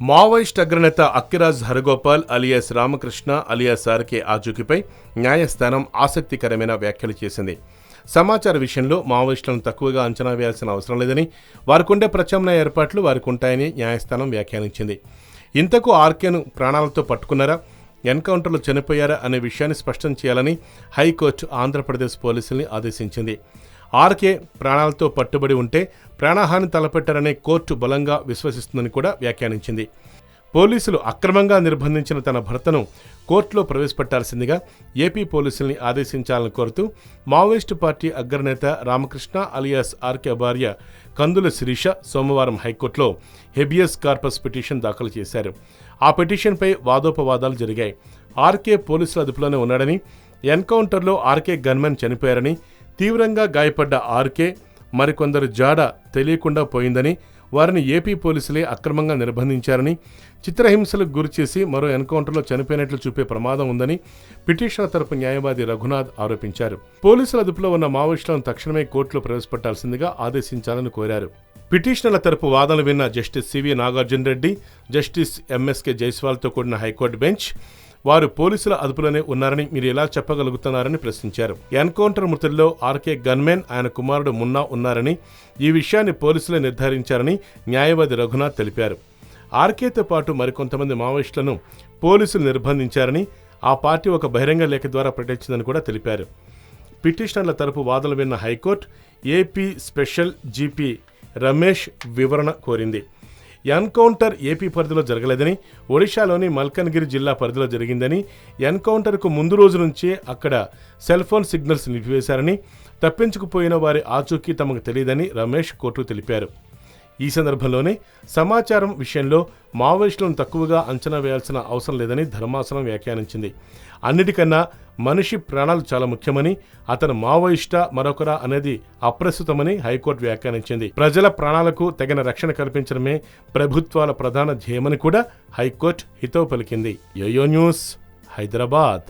Maoist అగ్రనేత Akkiraj Haragopal alias Ramakrishna alias RK ఆచూకీపై న్యాయస్థానం ఆసక్తికరమైన వ్యాఖ్యలు చేసింది. సమాచార విషయంలో మావోయిస్టులను తక్కువగా అంచనా వేయాల్సిన అవసరం లేదని, వారికుండే ప్రత్యామ్నాయ ఏర్పాట్లు వారికి ఉంటాయని న్యాయస్థానం వ్యాఖ్యానించింది. ఇంతకు ఆర్కేను ప్రాణాలతో పట్టుకున్నారా, ఎన్కౌంటర్లో చనిపోయారా అనే విషయాన్ని స్పష్టం చేయాలని హైకోర్టు ఆంధ్రప్రదేశ్ పోలీసుల్ని ఆదేశించింది. ఆర్కే ప్రాణాలతో పట్టుబడి ఉంటే ప్రాణహాని తలపెట్టారనే కోర్టు బలంగా విశ్వసిస్తుందని కూడా వ్యాఖ్యానించింది. పోలీసులు అక్రమంగా నిర్బంధించిన తన భర్తను కోర్టులో ప్రవేశపెట్టాల్సిందిగా ఏపీ పోలీసుల్ని ఆదేశించాలని కోరుతూ మావోయిస్టు పార్టీ అగ్రనేత రామకృష్ణ అలియాస్ ఆర్కే భార్య కందుల శిరీష సోమవారం హైకోర్టులో హెబియస్ కార్పస్ పిటిషన్ దాఖలు చేశారు. ఆ పిటిషన్పై వాదోపవాదాలు జరిగాయి. ఆర్కే పోలీసుల అదుపులోనే ఉన్నాడని, ఎన్కౌంటర్లో ఆర్కే గన్మెన్ చనిపోయారని, తీవ్రంగా గాయపడ్డ ఆర్కే మరికొందరు జాడ తెలియకుండా పోయిందని, వారిని ఏపీ పోలీసులే అక్రమంగా నిర్బంధించారని, చిత్రహింసలకు గురిచేసి మరో ఎన్కౌంటర్లో చనిపోయినట్లు చూపే ప్రమాదం ఉందని పిటిషనర్ తరపు న్యాయవాది రఘునాథ్ ఆరోపించారు. పోలీసుల అదుపులో ఉన్న మావోయిస్టులను తక్షణమే కోర్టులో ప్రవేశపెట్టాల్సిందిగా ఆదేశించాలని కోరారు. పిటిషనర్ల తరపు వాదనలు విన్న justice CV Nagarjuna Reddy, justice MSK జైస్వాల్తో కూడిన హైకోర్టు బెంచ్ వారు పోలీసుల అదుపులోనే ఉన్నారని మీరు ఎలా చెప్పగలుగుతున్నారని ప్రశ్నించారు. ఎన్కౌంటర్ మృతుల్లో ఆర్కే గన్మెన్, ఆయన కుమారుడు మున్నా ఉన్నారని, ఈ విషయాన్ని పోలీసులే నిర్ధారించారని న్యాయవాది రఘునాథ్ తెలిపారు. ఆర్కేతో పాటు మరికొంతమంది మావోయిస్టులను పోలీసులు నిర్బంధించారని ఆ పార్టీ ఒక బహిరంగ లేఖ ద్వారా ప్రకటించిందని కూడా తెలిపారు. పిటిషనర్ల తరపు వాదనలు విన్న high court AP special GP Ramesh వివరణ కోరింది. ఎన్కౌంటర్ ఏపీ పరిధిలో జరగలేదని, ఒడిశాలోని మల్కన్గిరి జిల్లా పరిధిలో జరిగిందని, ఎన్కౌంటర్కు ముందు రోజు నుంచే అక్కడ సెల్ ఫోన్ సిగ్నల్స్ నిలిపివేశారని, తప్పించుకుపోయిన వారి ఆచూకీ తమకు తెలియదని రమేష్ కోర్టుకు తెలిపారు. ఈ సందర్భంలోనే సమాచారం విషయంలో మావోయిస్టులను తక్కువగా అంచనా వేయాల్సిన అవసరం లేదని ధర్మాసనం వ్యాఖ్యానించింది. అన్నిటికన్నా మనిషి ప్రాణాలు చాలా ముఖ్యమని, అతను మావోయిస్టా మరొకరా అనేది అప్రస్తుతమని హైకోర్టు వ్యాఖ్యానించింది. ప్రజల ప్రాణాలకు తగిన రక్షణ కల్పించడమే ప్రభుత్వాల ప్రధాన ధ్యేయమని కూడా హైకోర్టు హితవు పలికింది. YoYo news, Hyderabad.